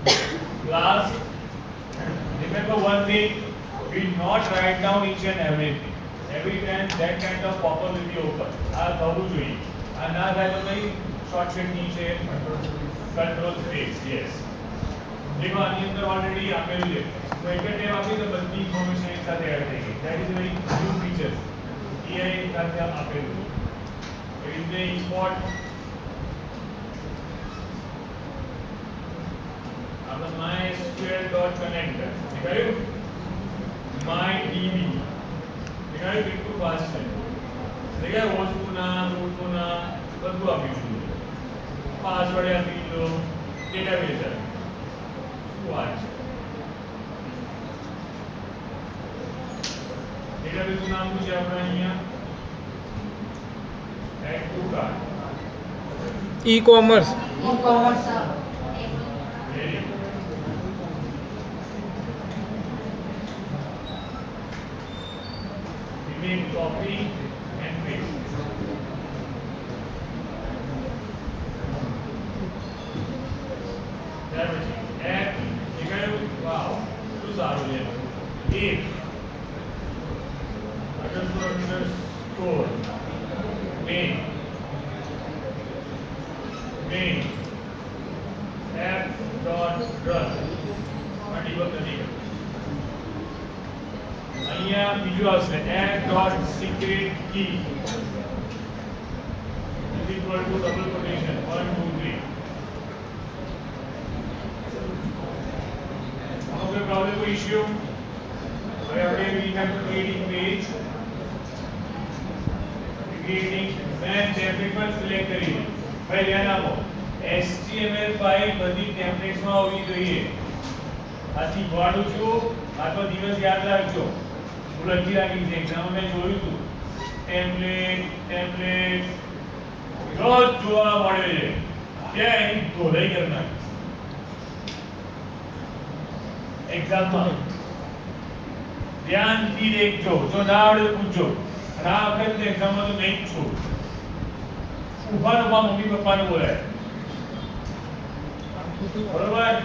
Class, remember one thing, we not write down each and everything. Every time that kind of popper will be open. આ થવું જોઈએ. આ ના થાય તો ભાઈ શોર્ટકટ કી છે કંટ્રોલ સ્પેસ. યસ. देखो આની અંદર ઓલરેડી આપેલું છે. તો એક જ ટેબ આપી તો બધી ઇન્ફોર્મેશન એક સાથે એડ થઈ ગઈ. That is very new feature. એ એક સાથે આપેલું છે. એ રીતે ઇમ્પોર્ટ આપણે mysql.connect દેખાયું mydb દેખાયું કેટલું ફાસ્ટ છે દેખાયું વસ્તુના રૂટના બધું આપી દીધું પાસવર્ડ આપી દીધો ડેટાબેઝ શું વાત છે ડેટાબેઝનું નામ શું છે આપણે અહીંયા add to card e-commerce make copy and paste. That was it. Add, you can, wow, two saru le. If underscore main app dot run debug નથી કરવું અહીંયા બીજું આવશે app.secret key is equal to double quotation 1 2 3 okay problem को issue હવે આપણે we have to creating page creating મેં template પર સિલેક્ટ કરી ભાઈ ધ્યાન આપો HTML ફાઇલ બધી ટેમ્પલેટ્સમાં હોવી જોઈએ આ શીખવાડું છું આ તો દિવસ યાદ રાખજો હું લખી રાખી છે એક્ઝામમાં મેં જોયું હતું ટેમ્પલેટ રોજ જોવા મળે છે ક્યાં એની ધોલાઈ કરી નાખી એક્ઝામમાં ધ્યાનથી દેખજો જો ના આવડે તો પૂછજો અને આ વખતે એક્ઝામમાં તો નહીં જ છું ઉભા મમ્મી પપ્પાને બોલાય બરોબર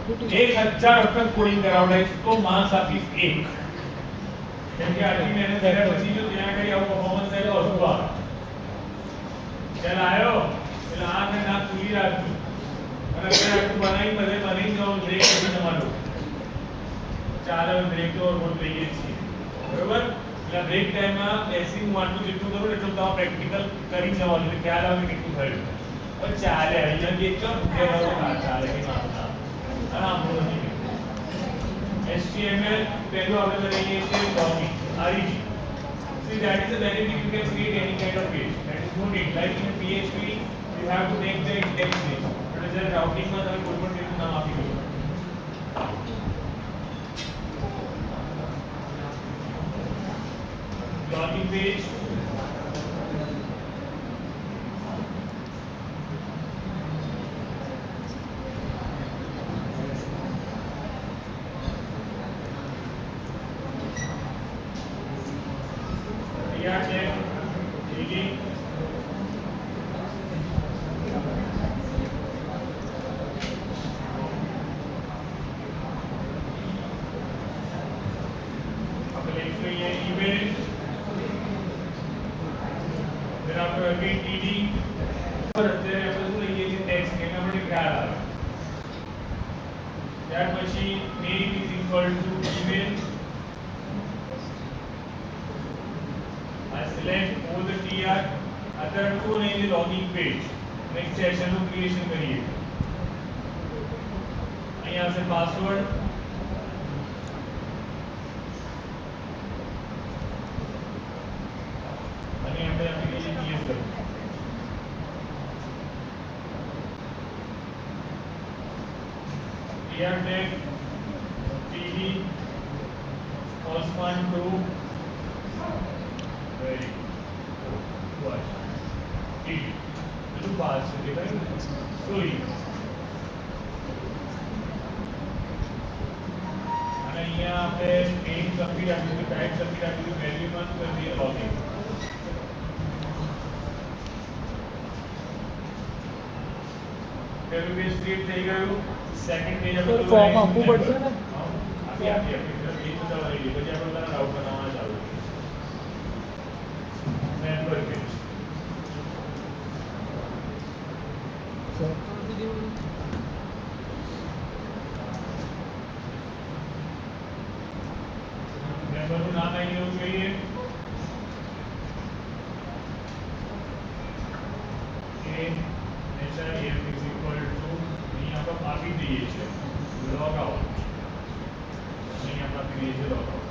1000 વખત કોડિંગ કરાવડાય તો માર્ક્સ આપીશ 1 કેમ કે આટલી મહેનત કર્યા પછી જો ત્યાં કઈ આવું પરફોર્મન્સ થાય તો અસુર આવે ચાલ આવ્યો એટલે આંખ અને નાક ખુલ્લી રાખજો અને અત્યારે આટલું બનાવી જવાનું બ્રેક કરી તમારું ચાલે બ્રેક તો રોજ લઈએ છીએ બરોબર એટલે બ્રેક ટાઈમમાં બેસીને હું આટલું જેટલું કરું એટલું તમે પ્રેક્ટિકલ કરી જવાનું એટલે ખ્યાલ આવે કે કેટલું થયું પણ ચાલે અહીંયા જે ચો ચાલે કે ના HTML પહેલું આપણે કરીએ છીએ login REG see that is a very big you can create any kind of page that is no need like in PHP you have to make the index name but as a routing માં તમે કોઈ પણ તેનું નામ આપી શકો login page that machine name is equal to email. I select all the tr other two name is login page next session નું creation કરીએ અહીં આવશે password અને આપણે એપ્લિકેશન ps કરીએ here tag td correspond to very what td to pass right sorry અને અહીંયા આપણે main સબમિટ આપીશું ટાઈપ સબમિટ આપીશું વેલ્યુ માં કરી દઈએ લોગિન પહેલું પેજ ક્રિએટ થઈ ગયું સેકન્ડ પેજ સર ફોર્મ આપવું પડશે ને આપી પેજ બતાવવા રહી પછી આપણે બધા રાઉટ બનાવવાના ચાલુ મેમ્બર પેજ મેમ્બરનું નામ આવી જવું જોઈએ HIF is equal to અહીં આપણે આપી દઈએ છીએ log out અહીં આપણે આપી દઈએ છીએ log out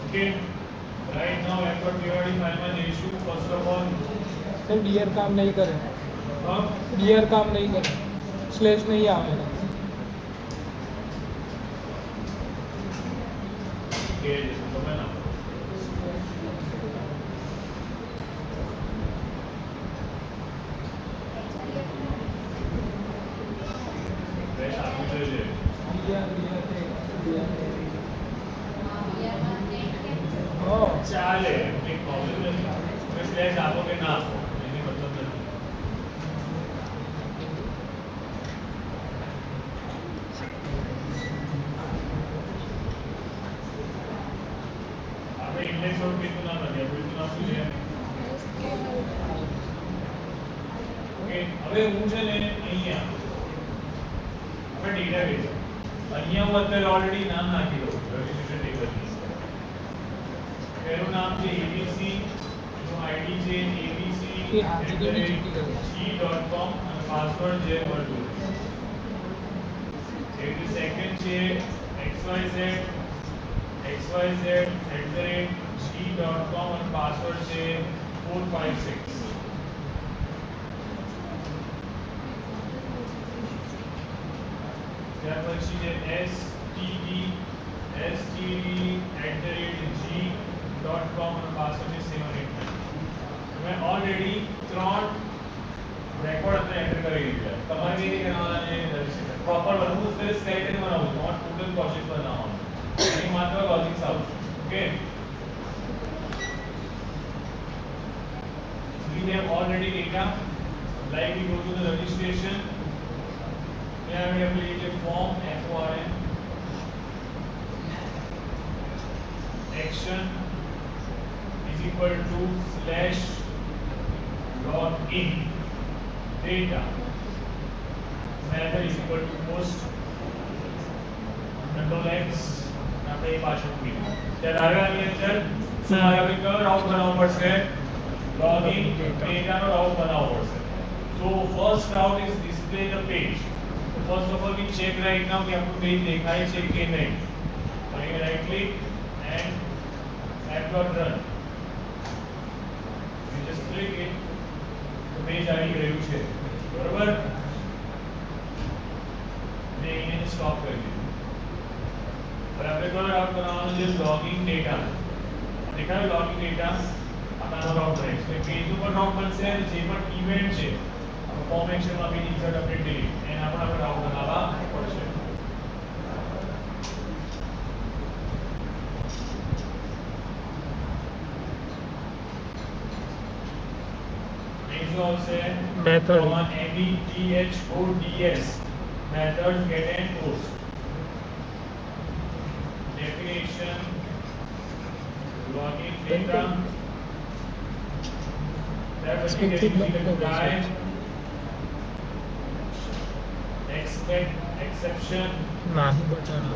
okay right now effort periodic file में जैसु first of all सर डियर काम नहीं करे अब डियर काम नहीं करे स्लैश नहीं आवेगा के जैसे तो मैं ना फ्रेश आपकी तो है चाले एक प्रॉब्लम नहीं मैं स्लैश आपोगे ना आपको ये मतलब नहीं आपने इंडेक्स और कितना नाम दिया कोई तो नाम लिया ओके હવે હું છે ને અહીંયા આપણે ડેટાબેઝ અહીંયા હું અત્યારે ઓલરેડી નામ નાખી દઉં રજિસ્ટ્રેશન ટેબલની मेरा नाम છે abc નો આઈડી છે abc@g.com અને પાસવર્ડ છે વર્ડુ એવી સેકન્ડ છે xyz@g.com અને પાસવર્ડ છે 456 ત્યાર પછી છે std@g.com અને પાસવર્ડ છે 789 मैं ऑलरेडी 3 રેકોર્ડ અંદર એન્ટર કરી દીધા તમારે એ કરવાના છે રજિસ્ટ્રેશન પ્રોપર બધું છે સ્કેલેટન બનાવવું નોટ ટોટલ પ્રોસેસ બનાવવાનું એની માત્ર લોજિક્સ આવશે okay we have already data like we go to the registration here we have created form form action is equal to slash login data method is equal to post control x આપણે એ પાછું મૂકી ત્યારે હવે આની અંદર તમારે હવે કયો રાઉટ બનાવવો પડશે login data નો રાઉટ બનાવવો પડશે so first route is display the page so first of all we check right now कि आपको पेज दिखाई છે કે નહીં તો અહીં right click and app.run we just click it તો પેજ આવી ગયું છે બરોબર ને એને સ્ટોપ કરી દીધું હવે આપણે કયો રાઉટ બનાવવાનો છે લોગિન ડેટા દેખાય લોગિન ડેટા આપણા રાઉટ બને છે પેજ ઉપર રાઉટ બનશે અને જે પણ ઇવેન્ટ છે આપણે ફોર્મ એક્શનમાં બી ઇન્સર્ટ અપડેટ ડિલીટ એના પણ આપણે રાઉટ બનાવવા પડશે Method. METHODS methods get and post definition login data type expect exception नहीं बताना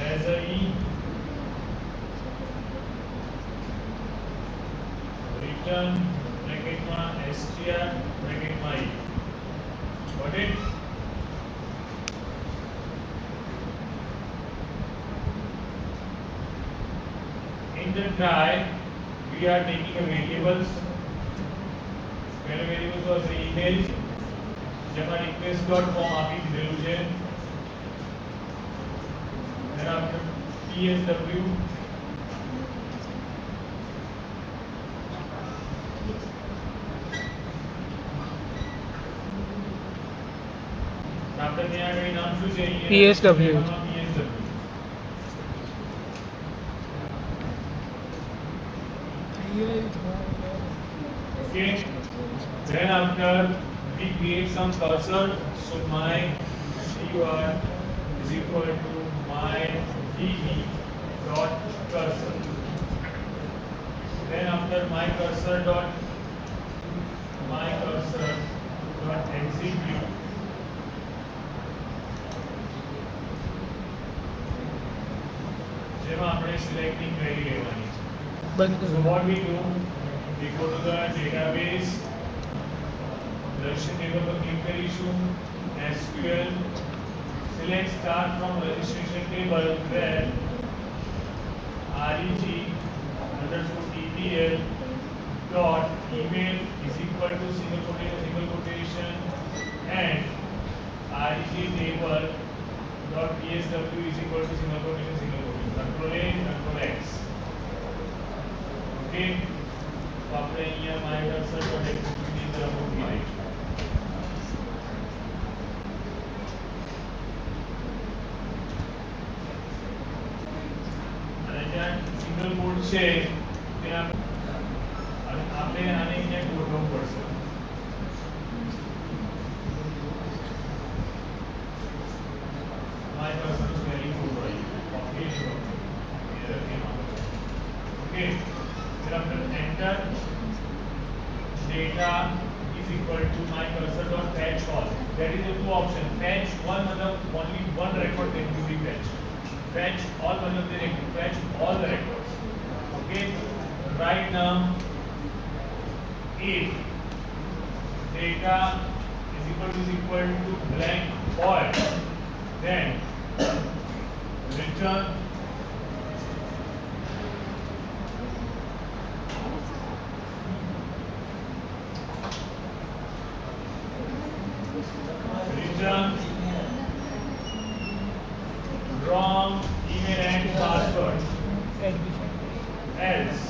as a e return bracket માં str bracket માં e got it in the try we are taking a variables પહેલો variable was the email જેમાં request.form આપી દીધેલું છે then after psw આપણે ત્યાં આગળ નામ શું છે અહીંયા PSW. PSW. Okay, then after we create some cursor, so my keyword is equal to my db dot cursor. Then after my cursor dot execute, જેમાં આપણે selecting query લેવાની છે. બંધ So કરો. what we do, we go to the database, registration table પર click કરીશું, SQL, select start from registration table where reg underscore tpl dot email is equal to single quotation and reg table dot psw is equal to single quotation control a control x. Okay, तो આપણે અહીંયા my cursor dot execute ની અંદર મૂકી દઈશું. અને ત્યાં single code છે ત્યાં આપણે આને અહીંયા ગોઠવવું પડશે. my cursor is very good right. Okay, sure. Okay, then after enter data is equal to my cursor dot fetch all. That is the two option. Fetch one मतलब only one record can be fetched. Fetch all मतलब they fetch all the records. Okay, right now if data is equal to blank void, then return wrong email and password, else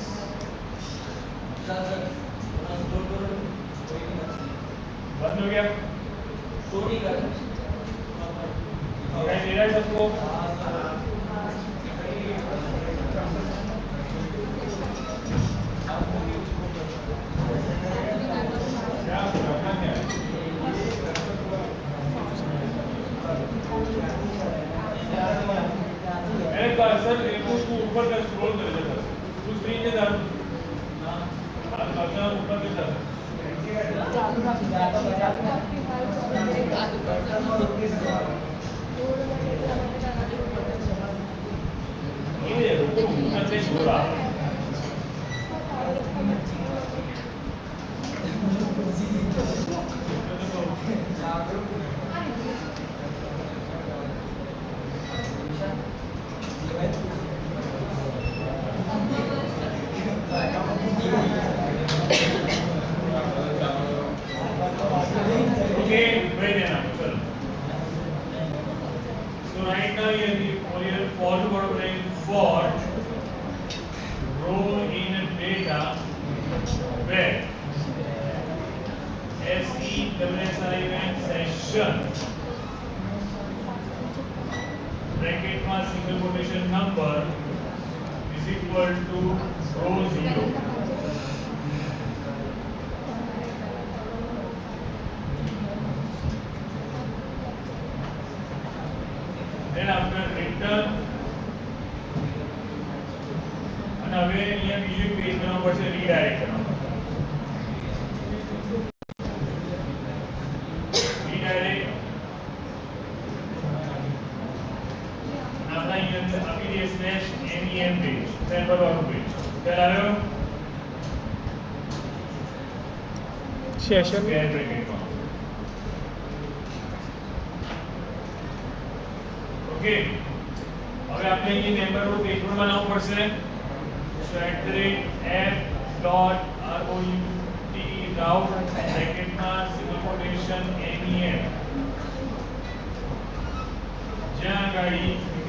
बंद हो गया. दिखाई दे रहा है सबको? क्या करना क्या है? मेरे कर्सर देखो तू ऊपर का स्क्रॉल कर देता है. तू स्क्रीन पे जा. हां कर्सर ऊपर पे जा. ये रुको ऊपर से छोड़ा. Okay, wait a minute. So right now here for row in data where session bracket માં single quotation number is equal to row 0. Then after return અને હવે અહીંયા બીજું પેજ બનાવવું પડશે રીડાયરેક્ટ કરવાનું. રીડાયરેક્ટ આપણા અહીંયા આપી દે સ્લેશ MEM પેજ સેન્ટર વાળું પેજ ખ્યાલ આવ્યો? Session square બ્રેકેટમાં. ઓકે, હવે આપણે અહીં મેમ્બર નું પેજ પણ બનાવવું પડશે. So @f.rout બ્રેકેટમાં સિંગલ કોટેશન MEM જ્યાં આગળ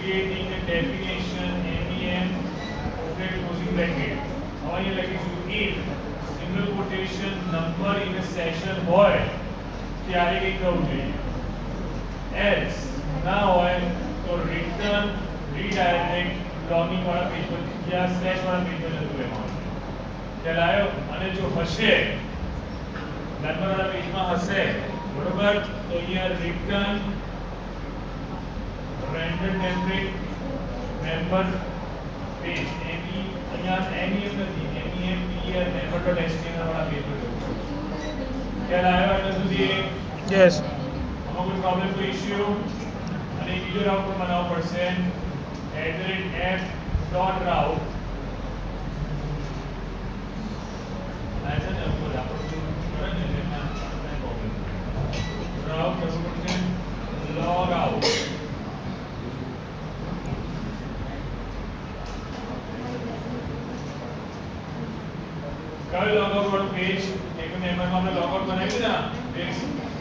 creating a definition MEM open closing bracket. હવે અહીંયા લખીશું if single quotation number in a session હોય ત્યારે કંઈક કરવું જોઈએ. else ના હોય તો return redirect logging વાળા પેજ પર या સ્લેશ વાળા પેજ પર જતું રહેવાનું ખ્યાલ આવ્યો અને જો હશે નંબર વાળા પેજમાં હશે બરોબર તો અહીંયા return render template member page અહીંયા MEM નથી MEM clear member.html વાળા પેજ પર જવું ખ્યાલ આવ્યો એટલે સુધી यस આમાં કોઈ પ્રોબ્લેમ કોઈ ઇશ્યુ અને બીજો રાઉટ પણ બનાવવો પડશે @f.route આ છે ને ઉપર આપણે કરે ને એમાં આપણે પ્રોબ્લેમ રાઉટ કરવું પડશે log out કયો log out વાળું પેજ એક મેમ્બરમાં આપણે log out બનાવ્યું ને પેજ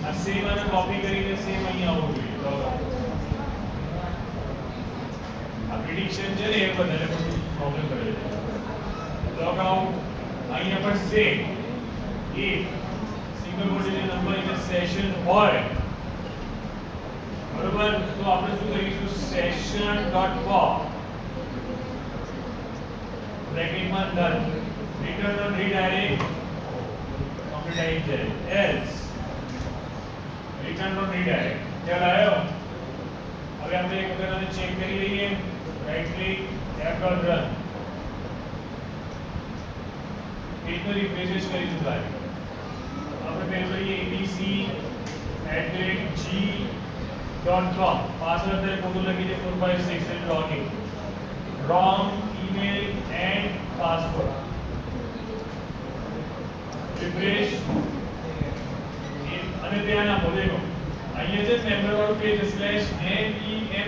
આ સેમ અને કોપી કરીને સેમ અહીં આવવું જોઈએ log out prediction છે ને એ બધાને પ્રોબ્લેમ કરે છે log out અહીંયા પર સે if single quotation number in session હોય બરોબર તો આપણે શું કરીશું session.pop બ્રેકેટમાં null return on redirect complete આવી જાય else return on redirect ખ્યાલ આવ્યો હવે આપણે એક વખત આને ચેક કરી લઈએ રાઈટ ક્લિક f.run પેજનો રિફ્રેશ કરીશું ભાઈ આપણે પેજ લઈએ abc@g.com પાસવર્ડ અંદર ખોટું લખી દે 456 and login wrong email and password refresh અને ત્યાં ના બોલેલો અહીંયા જે મેમ્બર વાળું પેજ /mem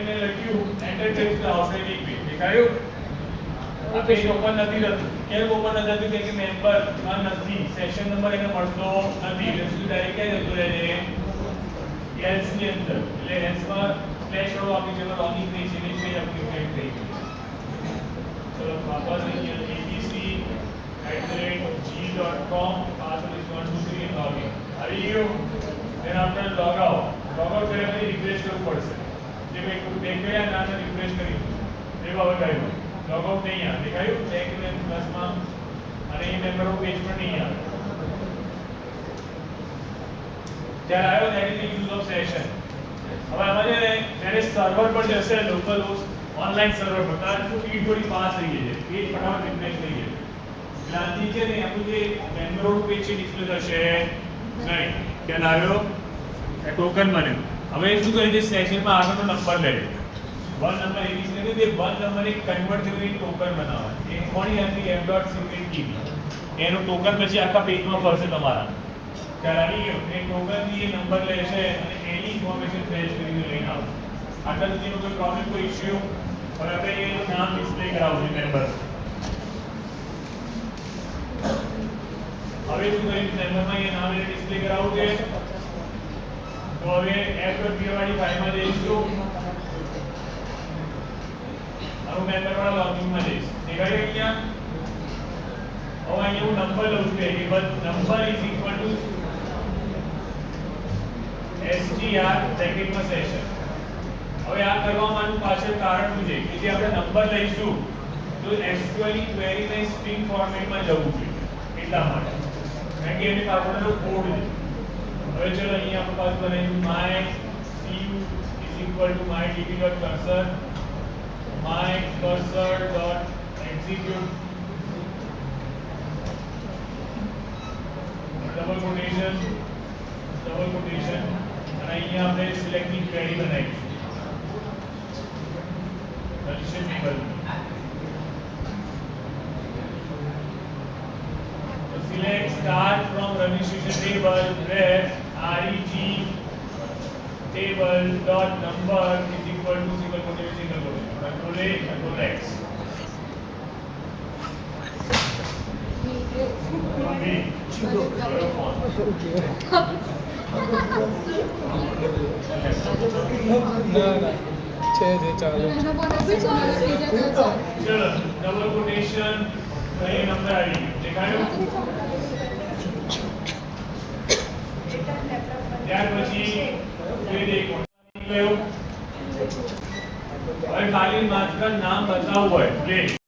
ને લખ્યું એન્ટર કરી તો આવશે એક પેજ દેખાયું આ પેજ ઓપન નથી થતું કેમ ઓપન નથી થતું કે મેમ્બર માં નથી સેશન નંબર એને મળતો નથી એટલે શું ડાયરેક્ટ ક્યાં જતું રહે છે else ની અંદર એટલે else માં સ્લેશ વાળું આપણી જેમાં લોગિન થઈ છે એટલે પેજ આપણી ક્રિએટ થઈ ગઈ ચલો વાપસ અહીંયા abc@g.com password is 123 and login આવી ગયું then after log out કર્યા પછી રિફ્રેશ કરવું પડશે જે મેં બેક ગયા નાને રિફ્રેશ કરી એ બાબત આવ્યું log out નહીં આવે દેખાયું બેક ને પ્લસમાં અને એ મેમ્બર પેજ પર નહીં આવે ત્યારે આવ્યો that is the use of session હવે આમાં છે ને જ્યારે સર્વર પર જશે લોકલ હોસ્ટ ઓનલાઈન સર્વર પર ત્યારે શું સ્પીડ થોડી ફાસ્ટ થઈ જાય પેજ ફટાફટ રિફ્રેશ થઈ જાય લાંજી છે ને આપણું જે મેમ્બર પેજ છે ડિસ્પ્લે થશે નહીં ખ્યાલ આવ્યો ટોકન બન્યું હવે શું કરે છે સેશનમાં આગળનો નંબર લે વન નંબર એવી છે કે વન નંબર એક કન્વર્ટ થઈને ટોકન બનાવે એ કોની હતી f.secret key એનું ટોકન પછી આખા પેજમાં ફરશે તમારા ખ્યાલ આવી ગયો એ ટોકન થી એ નંબર લેશે અને એની ઇન્ફોર્મેશન ફેચ કરીને લઈને આવશે આટલા સુધીનો કોઈ પ્રોબ્લેમ કોઈ ઇશ્યુ પણ આપણે એનું નામ ડિસ્પ્લે કરાવવું છે મેમ્બર હવે શું કરીશું મેમ્બરમાં એ નામ એને ડિસ્પ્લે કરાવવું છે તો હવે f.py વાળી ફાઇલમાં જઈશું હવે મેમ્બર વાળા લોગિનમાં જઈશ દેખાય અહીંયા હવે અહીંયા હું નંબર લઉં છું number is equal to str બ્રેકેટમાં સેશન હવે આ કરવા માટેનું પાછળ કારણ શું છે કે જે આપણે નંબર લઈશું તો SQL ની ક્વેરીને સ્ટ્રિંગ ફોર્મેટમાં જવું જોઈએ એટલા માટે કારણ કે એની પાછળનો કોડ છે હવે ચલો અહીં આપણી પાસે બનાવ્યું my cu is equal to my db.cursor my cursor.execute double quotation અને અહીંયા આપણે સિલેક્ટિંગ ક્વેરી બનાવીશું register table so select start from registration table where reg table dot number is equal to single quotation control A control X ચાલો double quotation એ number આવી દેખાયો ત્યાર પછી જોઈ દે હવે ખાલી માત્ર નામ બતાવવું હોય પ્લીઝ